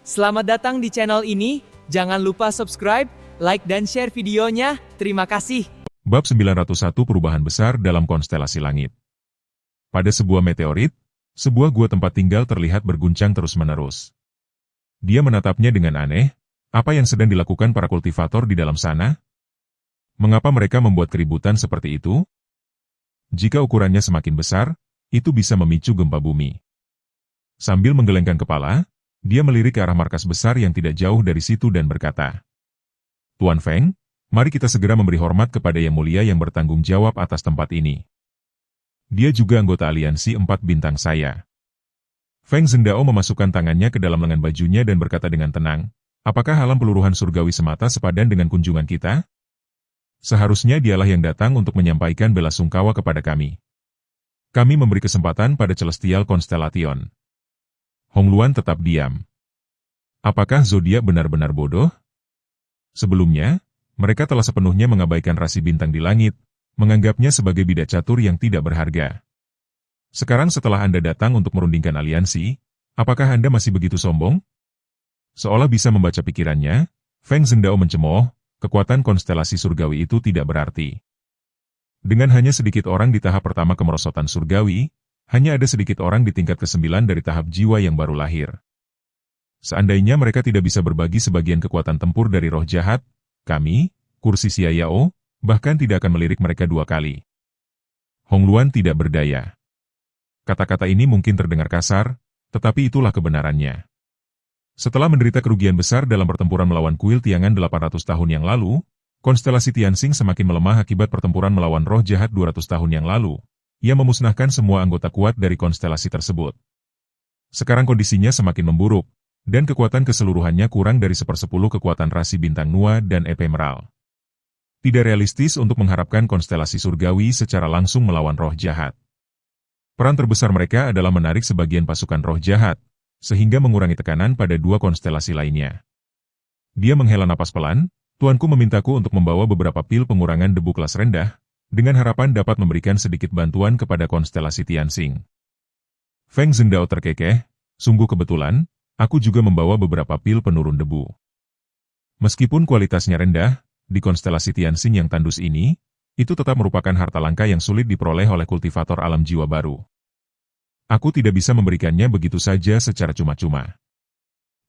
Selamat datang di channel ini, jangan lupa subscribe, like dan share videonya, terima kasih. Bab 901 Perubahan Besar dalam Konstelasi Langit. Pada sebuah meteorit, sebuah gua tempat tinggal terlihat berguncang terus-menerus. Dia menatapnya dengan aneh, apa yang sedang dilakukan para kultivator di dalam sana? Mengapa mereka membuat keributan seperti itu? Jika ukurannya semakin besar, itu bisa memicu gempa bumi. Sambil menggelengkan kepala, dia melirik ke arah markas besar yang tidak jauh dari situ dan berkata, "Tuan Feng, mari kita segera memberi hormat kepada Yang Mulia yang bertanggung jawab atas tempat ini. Dia juga anggota aliansi 4 bintang saya." Feng Zhendao memasukkan tangannya ke dalam lengan bajunya dan berkata dengan tenang, "Apakah alam peluruhan surgawi semata sepadan dengan kunjungan kita? Seharusnya dialah yang datang untuk menyampaikan bela sungkawa kepada kami. Kami memberi kesempatan pada Celestial Constellation." Hong Luan tetap diam. Apakah zodiak benar-benar bodoh? Sebelumnya, mereka telah sepenuhnya mengabaikan rasi bintang di langit, menganggapnya sebagai bidak catur yang tidak berharga. Sekarang setelah Anda datang untuk merundingkan aliansi, apakah Anda masih begitu sombong? Seolah bisa membaca pikirannya, Feng Zhendao mencemooh, kekuatan konstelasi surgawi itu tidak berarti. Dengan hanya sedikit orang di tahap pertama kemerosotan surgawi, hanya ada sedikit orang di tingkat ke-9 dari tahap jiwa yang baru lahir. Seandainya mereka tidak bisa berbagi sebagian kekuatan tempur dari roh jahat, kami, kursi Xia Yao, bahkan tidak akan melirik mereka 2 kali. Hong Luan tidak berdaya. Kata-kata ini mungkin terdengar kasar, tetapi itulah kebenarannya. Setelah menderita kerugian besar dalam pertempuran melawan kuil Tiangan 800 tahun yang lalu, konstelasi Tianxing semakin melemah akibat pertempuran melawan roh jahat 200 tahun yang lalu. Ia memusnahkan semua anggota kuat dari konstelasi tersebut. Sekarang kondisinya semakin memburuk, dan kekuatan keseluruhannya kurang dari 1/10 kekuatan rasi bintang Nua dan Ephemeral. Tidak realistis untuk mengharapkan konstelasi surgawi secara langsung melawan roh jahat. Peran terbesar mereka adalah menarik sebagian pasukan roh jahat, sehingga mengurangi tekanan pada 2 konstelasi lainnya. Dia menghela napas pelan, "Tuanku memintaku untuk membawa beberapa pil pengurangan debu kelas rendah, dengan harapan dapat memberikan sedikit bantuan kepada konstelasi Tianxing." Feng Zhendao terkekeh, "Sungguh kebetulan, aku juga membawa beberapa pil penurun debu." Meskipun kualitasnya rendah, di konstelasi Tianxing yang tandus ini, itu tetap merupakan harta langka yang sulit diperoleh oleh kultivator alam jiwa baru. Aku tidak bisa memberikannya begitu saja secara cuma-cuma.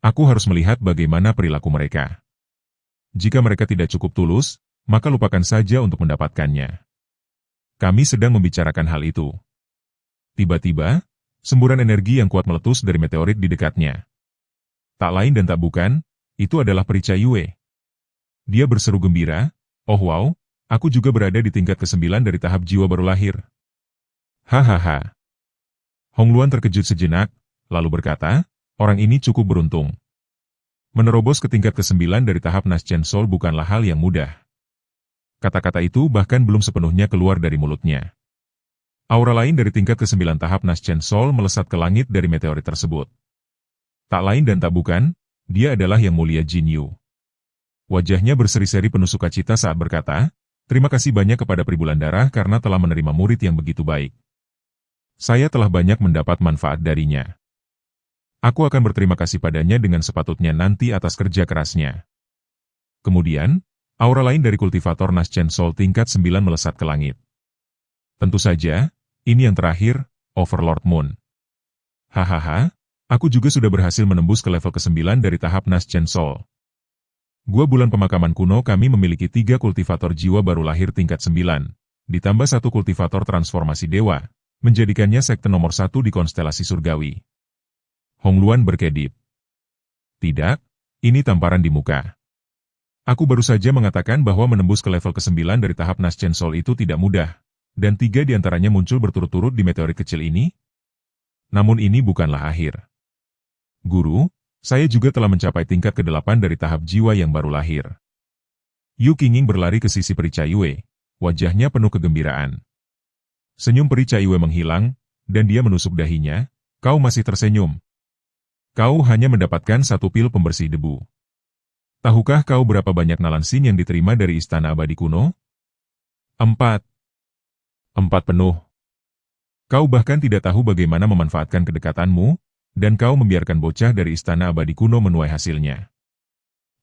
Aku harus melihat bagaimana perilaku mereka. Jika mereka tidak cukup tulus, maka lupakan saja untuk mendapatkannya. Kami sedang membicarakan hal itu. Tiba-tiba, semburan energi yang kuat meletus dari meteorit di dekatnya. Tak lain dan tak bukan, itu adalah peri Cai Yue. Dia berseru gembira, "Oh wow, aku juga berada di tingkat ke-9 dari tahap jiwa baru lahir." Hahaha. Hong Luan terkejut sejenak, lalu berkata, "Orang ini cukup beruntung. Menerobos ke tingkat ke-9 dari tahap Naschen Soul bukanlah hal yang mudah." Kata-kata itu bahkan belum sepenuhnya keluar dari mulutnya. Aura lain dari tingkat ke-9 tahap Naschen Soul melesat ke langit dari meteorit tersebut. Tak lain dan tak bukan, dia adalah Yang Mulia Jin Yu. Wajahnya berseri-seri penuh sukacita saat berkata, "Terima kasih banyak kepada Peri Bulandara karena telah menerima murid yang begitu baik. Saya telah banyak mendapat manfaat darinya. Aku akan berterima kasih padanya dengan sepatutnya nanti atas kerja kerasnya." Kemudian, aura lain dari kultivator Naschen Soul tingkat 9 melesat ke langit. Tentu saja, ini yang terakhir, Overlord Moon. Hahaha, aku juga sudah berhasil menembus ke level ke-9 dari tahap Naschen Soul. Gua bulan pemakaman kuno kami memiliki 3 kultivator jiwa baru lahir tingkat 9, ditambah 1 kultivator transformasi dewa, menjadikannya sekte nomor 1 di konstelasi surgawi. Hong Luan berkedip. "Tidak, ini tamparan di muka. Aku baru saja mengatakan bahwa menembus ke level ke-9 dari tahap Naschen Soul itu tidak mudah, dan 3 diantaranya muncul berturut-turut di meteorit kecil ini. Namun ini bukanlah akhir. Guru, saya juga telah mencapai tingkat ke-8 dari tahap jiwa yang baru lahir." Yu Qinging berlari ke sisi Peri Cai Yue, wajahnya penuh kegembiraan. Senyum Peri Cai Yue menghilang, dan dia menusuk dahinya, "Kau masih tersenyum. Kau hanya mendapatkan 1 pil pembersih debu. Tahukah kau berapa banyak nalansin yang diterima dari Istana Abadi Kuno? 4. 4 penuh. Kau bahkan tidak tahu bagaimana memanfaatkan kedekatanmu, dan kau membiarkan bocah dari istana abadi kuno menuai hasilnya.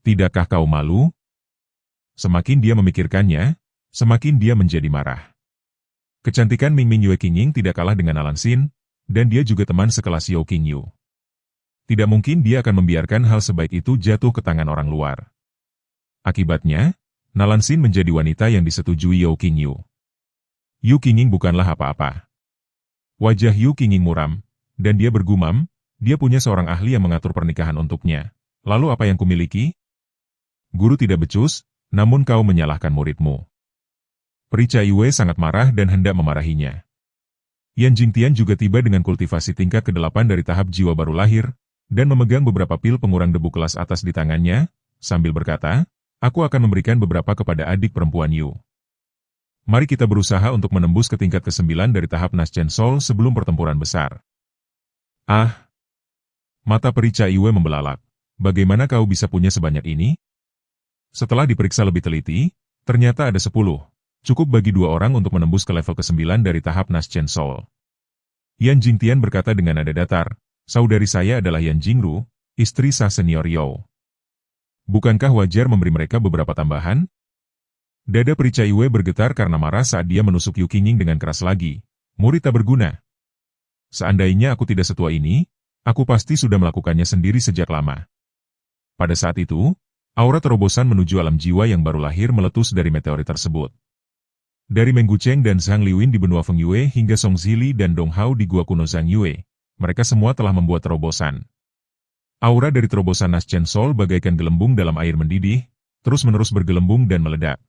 Tidakkah kau malu? Semakin dia memikirkannya, semakin dia menjadi marah. Kecantikan Ming Ming Yue Qingying tidak kalah dengan Nalan Xin, dan dia juga teman sekelas Yao Qingyu. Tidak mungkin dia akan membiarkan hal sebaik itu jatuh ke tangan orang luar. Akibatnya, Nalan Xin menjadi wanita yang disetujui Yao Qingyu. Yu Qingying bukanlah apa-apa. Wajah Yu Qingying muram, dan dia bergumam, dia punya seorang ahli yang mengatur pernikahan untuknya. Lalu apa yang kumiliki? Guru tidak becus, namun kau menyalahkan muridmu. Peri Cai Wei sangat marah dan hendak memarahinya. Yan Jingtian juga tiba dengan kultivasi tingkat ke-8 dari tahap jiwa baru lahir, dan memegang beberapa pil pengurang debu kelas atas di tangannya, sambil berkata, aku akan memberikan beberapa kepada adik perempuan Yu. Mari kita berusaha untuk menembus ke tingkat ke-9 dari tahap Naschen Soul sebelum pertempuran besar. Ah! Mata Peri Cai Wei membelalak. Bagaimana kau bisa punya sebanyak ini? Setelah diperiksa lebih teliti, ternyata ada 10. Cukup bagi 2 orang untuk menembus ke level ke-9 dari tahap Naschen Soul. Yan Jingtian berkata dengan nada datar, saudari saya adalah Yan Jingru, istri sah senior Yao. Bukankah wajar memberi mereka beberapa tambahan? Dada Peri Cai Wei bergetar karena marah saat dia menusuk Yu Qingying dengan keras lagi. Murid tak berguna. Seandainya aku tidak setua ini, aku pasti sudah melakukannya sendiri sejak lama. Pada saat itu, aura terobosan menuju alam jiwa yang baru lahir meletus dari meteorit tersebut. Dari Meng Gucheng dan Zhang Liwin di benua Feng Yue hingga Song Zili dan Dong Hao di gua kuno Zhang Yue, mereka semua telah membuat terobosan. Aura dari terobosan Naschen Soul bagaikan gelembung dalam air mendidih, terus-menerus bergelembung dan meledak.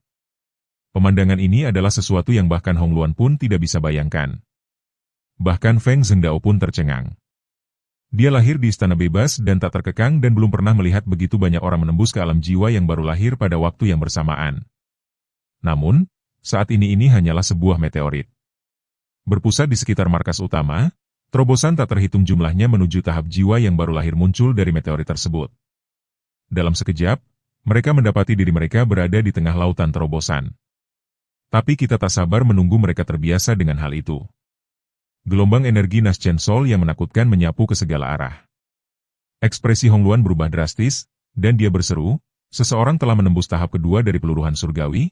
Pemandangan ini adalah sesuatu yang bahkan Hong Luan pun tidak bisa bayangkan. Bahkan Feng Zhengbao pun tercengang. Dia lahir di istana bebas dan tak terkekang dan belum pernah melihat begitu banyak orang menembus ke alam jiwa yang baru lahir pada waktu yang bersamaan. Namun, saat ini hanyalah sebuah meteorit. Berpusat di sekitar markas utama, terobosan tak terhitung jumlahnya menuju tahap jiwa yang baru lahir muncul dari meteorit tersebut. Dalam sekejap, mereka mendapati diri mereka berada di tengah lautan terobosan. Tapi kita tak sabar menunggu mereka terbiasa dengan hal itu. Gelombang energi Naschen Soul yang menakutkan menyapu ke segala arah. Ekspresi Hong Luan berubah drastis, dan dia berseru, seseorang telah menembus tahap kedua dari peluruhan surgawi.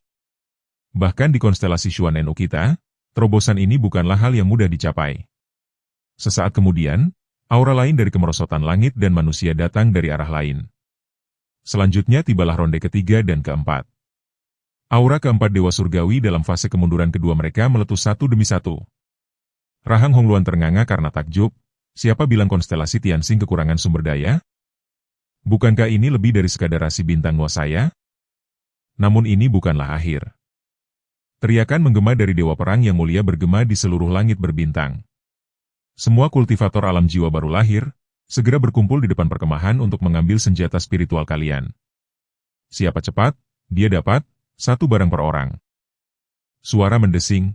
Bahkan di konstelasi Xuan Nu kita, terobosan ini bukanlah hal yang mudah dicapai. Sesaat kemudian, aura lain dari kemerosotan langit dan manusia datang dari arah lain. Selanjutnya tibalah ronde ketiga dan keempat. Aura keempat Dewa Surgawi dalam fase kemunduran kedua mereka meletus satu demi satu. Rahang Hong Luan ternganga karena takjub, siapa bilang konstelasi Tianxing kekurangan sumber daya? Bukankah ini lebih dari sekadar rasi bintang Nuo saya? Namun ini bukanlah akhir. Teriakan menggema dari Dewa Perang yang mulia bergema di seluruh langit berbintang. Semua kultivator alam jiwa baru lahir, segera berkumpul di depan perkemahan untuk mengambil senjata spiritual kalian. Siapa cepat, dia dapat, satu barang per orang. Suara mendesing.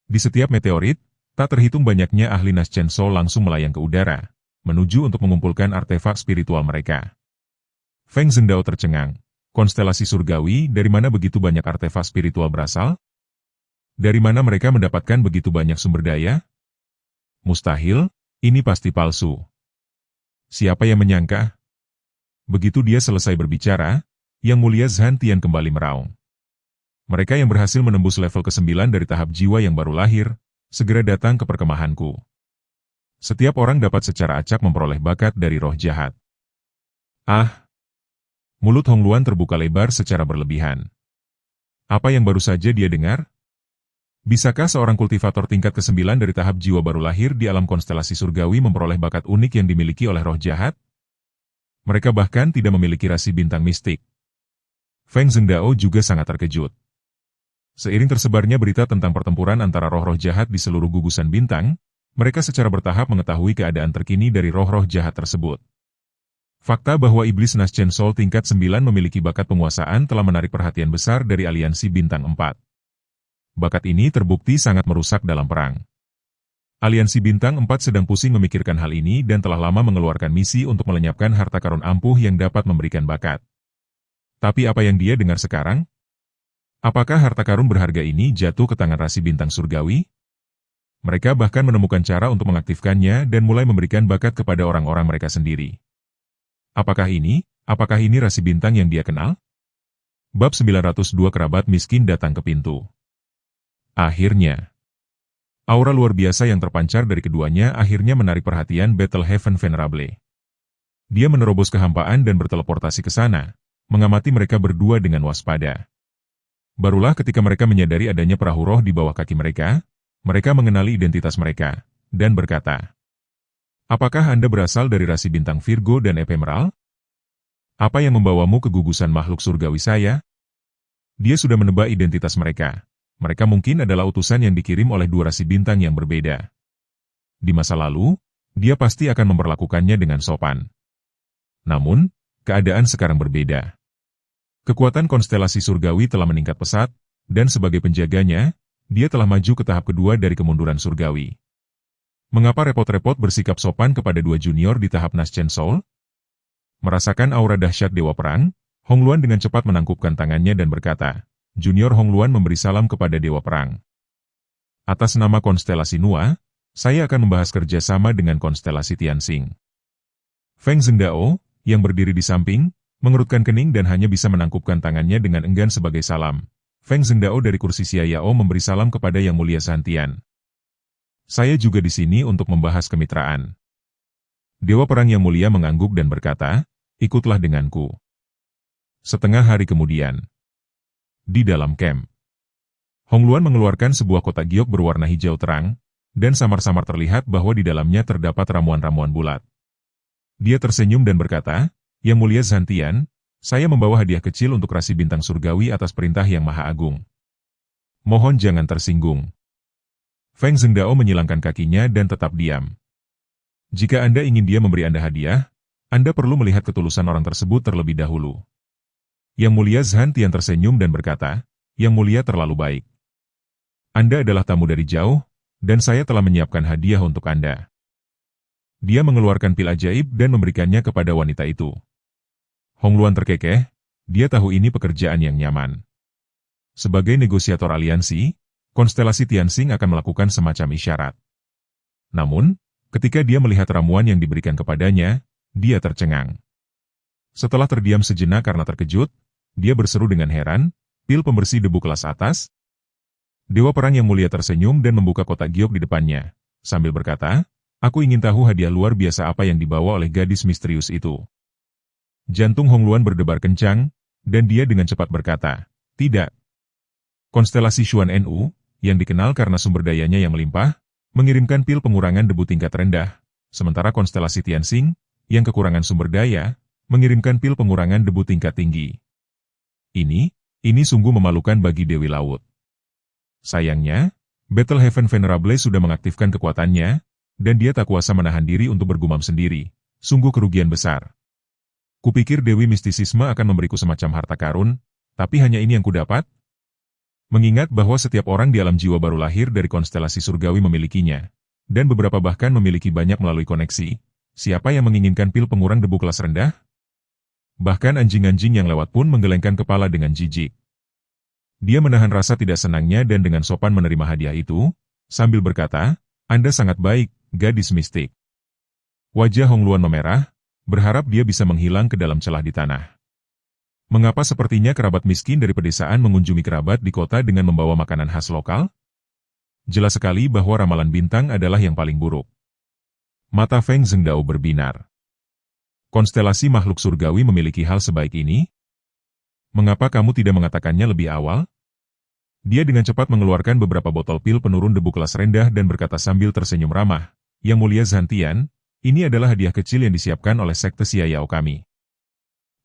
Di setiap meteorit, tak terhitung banyaknya ahli Naschen Soul langsung melayang ke udara, menuju untuk mengumpulkan artefak spiritual mereka. Feng Zhengbao tercengang. Konstelasi surgawi, dari mana begitu banyak artefak spiritual berasal? Dari mana mereka mendapatkan begitu banyak sumber daya? Mustahil, ini pasti palsu. Siapa yang menyangka? Begitu dia selesai berbicara, Yang Mulia Zhan Tian kembali meraung. Mereka yang berhasil menembus level ke-9 dari tahap jiwa yang baru lahir, segera datang ke perkemahanku. Setiap orang dapat secara acak memperoleh bakat dari roh jahat. Ah! Mulut Hong Luan terbuka lebar secara berlebihan. Apa yang baru saja dia dengar? Bisakah seorang kultivator tingkat ke-9 dari tahap jiwa baru lahir di alam konstelasi surgawi memperoleh bakat unik yang dimiliki oleh roh jahat? Mereka bahkan tidak memiliki rasi bintang mistik. Feng Zhengbao juga sangat terkejut. Seiring tersebarnya berita tentang pertempuran antara roh-roh jahat di seluruh gugusan bintang, mereka secara bertahap mengetahui keadaan terkini dari roh-roh jahat tersebut. Fakta bahwa iblis Naschen Soul tingkat 9 memiliki bakat penguasaan telah menarik perhatian besar dari aliansi bintang 4. Bakat ini terbukti sangat merusak dalam perang. Aliansi bintang 4 sedang pusing memikirkan hal ini dan telah lama mengeluarkan misi untuk melenyapkan harta karun ampuh yang dapat memberikan bakat. Tapi apa yang dia dengar sekarang? Apakah harta karun berharga ini jatuh ke tangan rasi bintang surgawi? Mereka bahkan menemukan cara untuk mengaktifkannya dan mulai memberikan bakat kepada orang-orang mereka sendiri. Apakah ini rasi bintang yang dia kenal? Bab 902 Kerabat miskin datang ke pintu. Akhirnya, aura luar biasa yang terpancar dari keduanya akhirnya menarik perhatian Battlehaven Venerable. Dia menerobos kehampaan dan berteleportasi ke sana, mengamati mereka berdua dengan waspada. Barulah ketika mereka menyadari adanya perahu roh di bawah kaki mereka mengenali identitas mereka, dan berkata, "Apakah Anda berasal dari rasi bintang Virgo dan Ephemeral? Apa yang membawamu ke gugusan makhluk surgawi saya?" Dia sudah menebak identitas mereka. Mereka mungkin adalah utusan yang dikirim oleh dua rasi bintang yang berbeda. Di masa lalu, dia pasti akan memperlakukannya dengan sopan. Namun, keadaan sekarang berbeda. Kekuatan konstelasi surgawi telah meningkat pesat, dan sebagai penjaganya, dia telah maju ke tahap kedua dari kemunduran surgawi. Mengapa repot-repot bersikap sopan kepada dua junior di tahap Nascent Soul? Merasakan aura dahsyat Dewa Perang, Hongluan dengan cepat menangkupkan tangannya dan berkata, Junior Hongluan memberi salam kepada Dewa Perang. Atas nama konstelasi Nua, saya akan membahas kerjasama dengan konstelasi Tianxing. Feng Zhendao, yang berdiri di samping, mengerutkan kening dan hanya bisa menangkupkan tangannya dengan enggan sebagai salam. Feng Zhendao dari kursi Xia Yao memberi salam kepada Yang Mulia Santian. Saya juga di sini untuk membahas kemitraan. Dewa Perang Yang Mulia mengangguk dan berkata, ikutlah denganku. Setengah hari kemudian, di dalam camp, Hongluan mengeluarkan sebuah kotak giok berwarna hijau terang, dan samar-samar terlihat bahwa di dalamnya terdapat ramuan-ramuan bulat. Dia tersenyum dan berkata, Yang Mulia Santian, saya membawa hadiah kecil untuk rasi bintang surgawi atas perintah Yang Maha Agung. Mohon jangan tersinggung. Feng Zhendao menyilangkan kakinya dan tetap diam. Jika Anda ingin dia memberi Anda hadiah, Anda perlu melihat ketulusan orang tersebut terlebih dahulu. Yang Mulia Santian tersenyum dan berkata, Yang Mulia terlalu baik. Anda adalah tamu dari jauh, dan saya telah menyiapkan hadiah untuk Anda. Dia mengeluarkan pil ajaib dan memberikannya kepada wanita itu. Hongluan terkekeh, dia tahu ini pekerjaan yang nyaman. Sebagai negosiator aliansi, konstelasi Tianxing akan melakukan semacam isyarat. Namun, ketika dia melihat ramuan yang diberikan kepadanya, dia tercengang. Setelah terdiam sejenak karena terkejut, dia berseru dengan heran, pil pembersih debu kelas atas? Dewa Perang Yang Mulia tersenyum dan membuka kotak giok di depannya, sambil berkata, aku ingin tahu hadiah luar biasa apa yang dibawa oleh gadis misterius itu. Jantung Hongluan berdebar kencang, dan dia dengan cepat berkata, tidak. Konstelasi Xuan Nu, yang dikenal karena sumber dayanya yang melimpah, mengirimkan pil pengurangan debu tingkat rendah, sementara konstelasi Tianxing, yang kekurangan sumber daya, mengirimkan pil pengurangan debu tingkat tinggi. Ini sungguh memalukan bagi Dewi Laut. Sayangnya, Battlehaven Venerable sudah mengaktifkan kekuatannya, dan dia tak kuasa menahan diri untuk bergumam sendiri. Sungguh kerugian besar. Kupikir Dewi Mistisisme akan memberiku semacam harta karun, tapi hanya ini yang kudapat? Mengingat bahwa setiap orang di alam jiwa baru lahir dari konstelasi surgawi memilikinya, dan beberapa bahkan memiliki banyak melalui koneksi, siapa yang menginginkan pil pengurang debu kelas rendah? Bahkan anjing-anjing yang lewat pun menggelengkan kepala dengan jijik. Dia menahan rasa tidak senangnya dan dengan sopan menerima hadiah itu, sambil berkata, Anda sangat baik, gadis mistik. Wajah Hongluan memerah, berharap dia bisa menghilang ke dalam celah di tanah. Mengapa sepertinya kerabat miskin dari pedesaan mengunjungi kerabat di kota dengan membawa makanan khas lokal? Jelas sekali bahwa ramalan bintang adalah yang paling buruk. Mata Feng Zhendao berbinar. Konstelasi makhluk surgawi memiliki hal sebaik ini? Mengapa kamu tidak mengatakannya lebih awal? Dia dengan cepat mengeluarkan beberapa botol pil penurun debu kelas rendah dan berkata sambil tersenyum ramah, Yang Mulia Santian, ini adalah hadiah kecil yang disiapkan oleh sekte Xia Yao kami.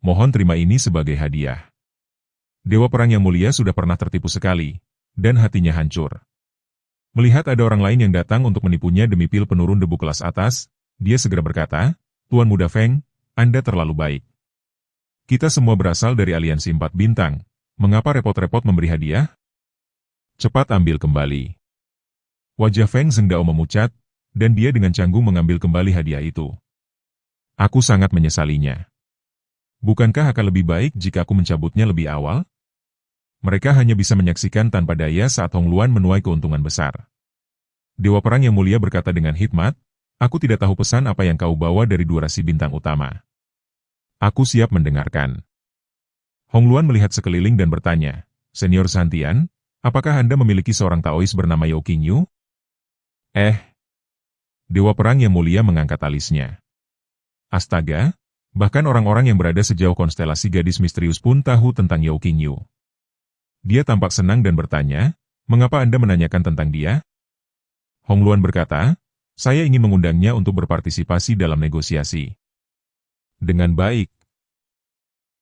Mohon terima ini sebagai hadiah. Dewa Perang Yang Mulia sudah pernah tertipu sekali, dan hatinya hancur. Melihat ada orang lain yang datang untuk menipunya demi pil penurun debu kelas atas, dia segera berkata, Tuan Muda Feng, Anda terlalu baik. Kita semua berasal dari aliansi 4 bintang, mengapa repot-repot memberi hadiah? Cepat ambil kembali. Wajah Feng Zhendao memucat, dan dia dengan canggung mengambil kembali hadiah itu. Aku sangat menyesalinya. Bukankah akan lebih baik jika aku mencabutnya lebih awal? Mereka hanya bisa menyaksikan tanpa daya saat Hongluan menuai keuntungan besar. Dewa Perang yang Mulia berkata dengan hikmat, aku tidak tahu pesan apa yang kau bawa dari dua rasi bintang utama. Aku siap mendengarkan. Hong Luan melihat sekeliling dan bertanya, Senior Zhantian, apakah Anda memiliki seorang Taois bernama Yao Qingyu? Dewa Perang yang Mulia mengangkat alisnya. Astaga, bahkan orang-orang yang berada sejauh konstelasi gadis misterius pun tahu tentang Yao Qingyu. Dia tampak senang dan bertanya, mengapa Anda menanyakan tentang dia? Hong Luan berkata, saya ingin mengundangnya untuk berpartisipasi dalam negosiasi. Dengan baik.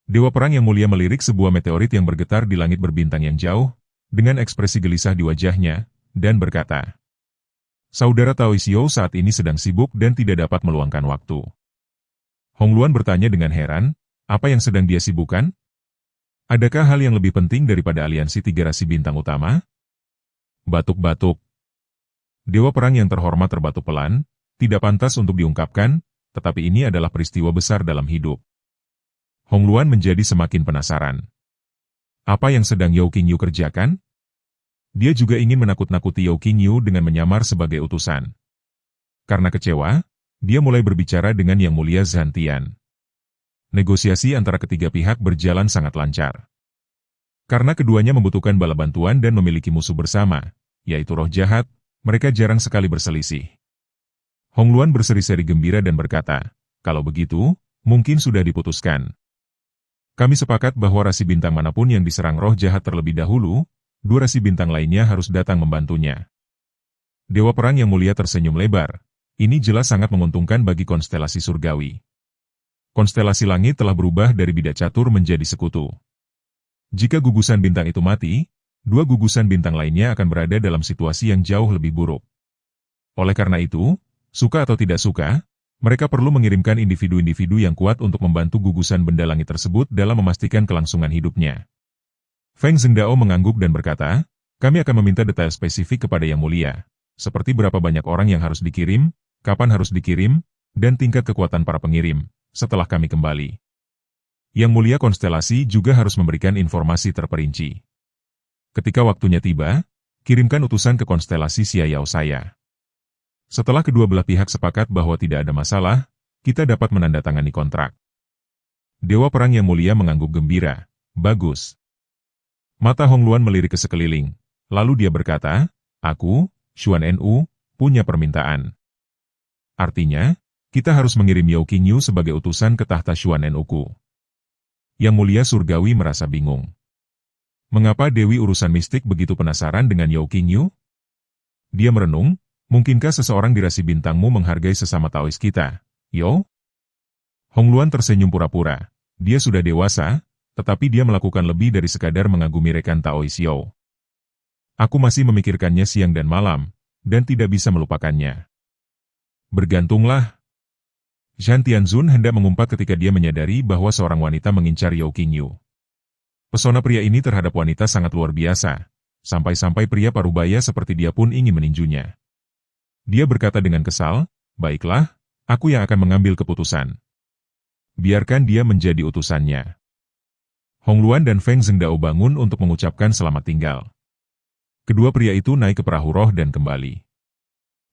Dewa Perang yang Mulia melirik sebuah meteorit yang bergetar di langit berbintang yang jauh, dengan ekspresi gelisah di wajahnya, dan berkata, Saudara Taois Yao saat ini sedang sibuk dan tidak dapat meluangkan waktu. Hong Luan bertanya dengan heran, apa yang sedang dia sibukkan? Adakah hal yang lebih penting daripada aliansi tiga rasi bintang utama? Batuk-batuk. Dewa Perang yang terhormat terbatuk pelan, tidak pantas untuk diungkapkan, tetapi ini adalah peristiwa besar dalam hidup. Hong Luan menjadi semakin penasaran. Apa yang sedang Yao Qingyu kerjakan? Dia juga ingin menakut-nakuti Yao Qingyu dengan menyamar sebagai utusan. Karena kecewa, dia mulai berbicara dengan Yang Mulia Zhantian. Negosiasi antara ketiga pihak berjalan sangat lancar. Karena keduanya membutuhkan bala bantuan dan memiliki musuh bersama, yaitu roh jahat, mereka jarang sekali berselisih. Hong Luan berseri-seri gembira dan berkata, kalau begitu, mungkin sudah diputuskan. Kami sepakat bahwa rasi bintang manapun yang diserang roh jahat terlebih dahulu, dua rasi bintang lainnya harus datang membantunya. Dewa Perang yang Mulia tersenyum lebar. Ini jelas sangat menguntungkan bagi konstelasi surgawi. Konstelasi langit telah berubah dari bidak catur menjadi sekutu. Jika gugusan bintang itu mati, dua gugusan bintang lainnya akan berada dalam situasi yang jauh lebih buruk. Oleh karena itu, suka atau tidak suka, mereka perlu mengirimkan individu-individu yang kuat untuk membantu gugusan benda langit tersebut dalam memastikan kelangsungan hidupnya. Feng Zhenggao mengangguk dan berkata, kami akan meminta detail spesifik kepada Yang Mulia, seperti berapa banyak orang yang harus dikirim, kapan harus dikirim, dan tingkat kekuatan para pengirim, setelah kami kembali. Yang Mulia Konstelasi juga harus memberikan informasi terperinci. Ketika waktunya tiba, kirimkan utusan ke konstelasi Xiayao saya. Setelah kedua belah pihak sepakat bahwa tidak ada masalah, kita dapat menandatangani kontrak. Dewa Perang yang Mulia mengangguk gembira. Bagus. Mata Hong Luan melirik ke sekeliling. Lalu dia berkata, aku, Xuan Nu, punya permintaan. Artinya, kita harus mengirim Yao Qingyu sebagai utusan ke tahta Xuan Nu-ku. Yang Mulia Surgawi merasa bingung. Mengapa Dewi Urusan Mistik begitu penasaran dengan Yao Qingyu? Dia merenung, mungkinkah seseorang di rasi bintangmu menghargai sesama Taois kita, Yo? Hong Luan tersenyum pura-pura. Dia sudah dewasa, tetapi dia melakukan lebih dari sekadar mengagumi rekan Taois Yo. Aku masih memikirkannya siang dan malam, dan tidak bisa melupakannya. Bergantunglah. Zhan Tianzun hendak mengumpat ketika dia menyadari bahwa seorang wanita mengincar Yao Qingyu. Pesona pria ini terhadap wanita sangat luar biasa, sampai-sampai pria parubaya seperti dia pun ingin meninjunya. Dia berkata dengan kesal, baiklah, aku yang akan mengambil keputusan. Biarkan dia menjadi utusannya. Hong Luan dan Feng Zhenggao bangun untuk mengucapkan selamat tinggal. Kedua pria itu naik ke perahu roh dan kembali.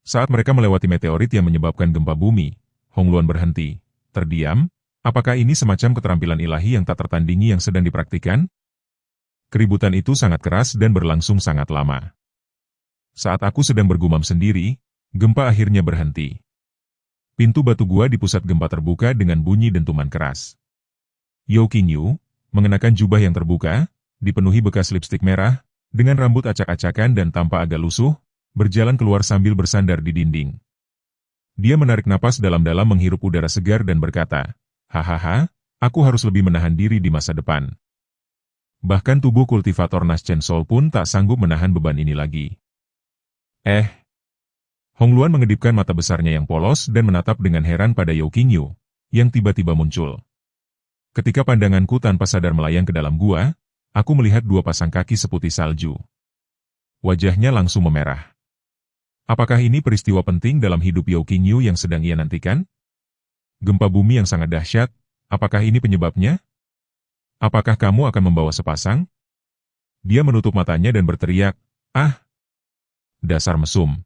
Saat mereka melewati meteorit yang menyebabkan gempa bumi, Hong Luan berhenti, terdiam. Apakah ini semacam keterampilan ilahi yang tak tertandingi yang sedang dipraktikkan? Keributan itu sangat keras dan berlangsung sangat lama. Saat aku sedang bergumam sendiri, gempa akhirnya berhenti. Pintu batu gua di pusat gempa terbuka dengan bunyi dentuman keras. Yao Qingyu, mengenakan jubah yang terbuka, dipenuhi bekas lipstik merah, dengan rambut acak-acakan dan tampak agak lusuh, berjalan keluar sambil bersandar di dinding. Dia menarik napas dalam-dalam menghirup udara segar dan berkata, hahaha, aku harus lebih menahan diri di masa depan. Bahkan tubuh kultivator Naschen Soul pun tak sanggup menahan beban ini lagi. Hong Luan mengedipkan mata besarnya yang polos dan menatap dengan heran pada Yao Qingyu, yang tiba-tiba muncul. Ketika pandanganku tanpa sadar melayang ke dalam gua, aku melihat dua pasang kaki seputih salju. Wajahnya langsung memerah. Apakah ini peristiwa penting dalam hidup Yao Qingyu yang sedang ia nantikan? Gempa bumi yang sangat dahsyat, apakah ini penyebabnya? Apakah kamu akan membawa sepasang? Dia menutup matanya dan berteriak, dasar mesum.